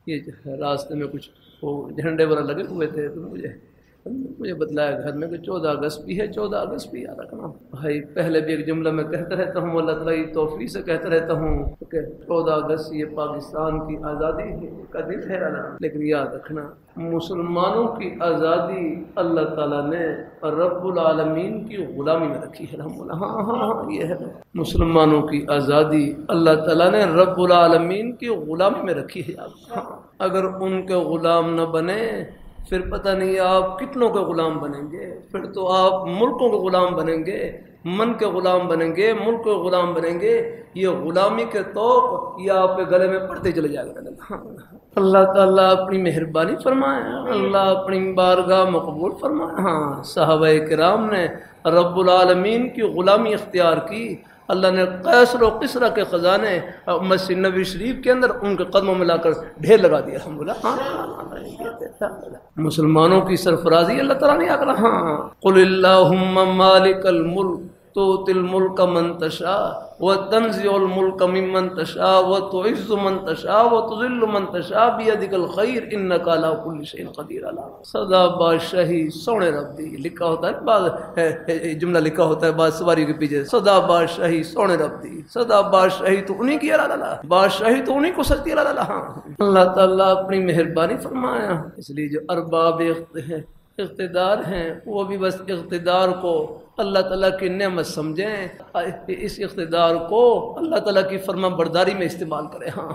یہ راستے میں کچھ وہ جھنڈے وغیرہ لگے ہوئے تھے، تو مجھے بتلایا گھر میں کہ 14 اگست بھی ہے، 14 اگست بھی یاد رکھنا۔ بھائی پہلے بھی ایک جملہ میں کہتا رہتا ہوں، اللہ تعالیٰ کی توفیق سے کہتا رہتا ہوں کہ 14 اگست یہ پاکستان کی آزادی کا دن ہے، لیکن یاد رکھنا مسلمانوں کی آزادی اللہ تعالیٰ نے رب العالمین کی غلامی میں رکھی ہے۔ ہاں یہ ہے مسلمانوں کی آزادی اللہ تعالیٰ نے رب العالمین کی غلامی میں رکھی ہے۔ ہاں اگر ان کے غلام نہ بنے پھر پتہ نہیں آپ کتنوں کے غلام بنیں گے، پھر تو آپ ملکوں کے غلام بنیں گے، من کے غلام بنیں گے، ملک کے غلام بنیں گے۔ یہ غلامی کے توق یہ آپ کے گلے میں پڑتے چلے جائے گا۔ اللہ تعالیٰ اپنی مہربانی فرمائے، اللہ اپنی بارگاہ مقبول فرمائے۔ ہاں صحابہ کرام نے رب العالمین کی غلامی اختیار کی، اللہ نے قیصر و کسریٰ کے خزانے مسجد نبی شریف کے اندر ان کے قدموں میں لا کر ڈھیر لگا دیا۔ مسلمانوں کی سرفرازی اللہ تعالیٰ نے کہا، ہاں قل اللہم مالک الملک تؤتی الملک من تشاء وتنزع الملک ممن تشاء وتعز من تشاء وتذل من تشاء بیدک الخیر انک علی کل شیء قدیر۔ سدا بادشاہی سونے رب دی، لکھا ہوتا ہے بعض جملہ لکھا ہوتا ہے بعض سواری کے پیچھے، سدا بادشاہی سونے رب دی، سدا بادشاہی تو انہی کی اللہ، بادشاہی تو انہی کو سکتی اللہ۔ اللہ تعالیٰ اپنی مہربانی فرمایا، اس لیے جو ارباب اقتدار ہیں وہ بھی بس اقتدار کو اللہ تعالیٰ کی نعمت سمجھیں، اس اقتدار کو اللہ تعالیٰ کی فرما برداری میں استعمال کریں۔ ہاں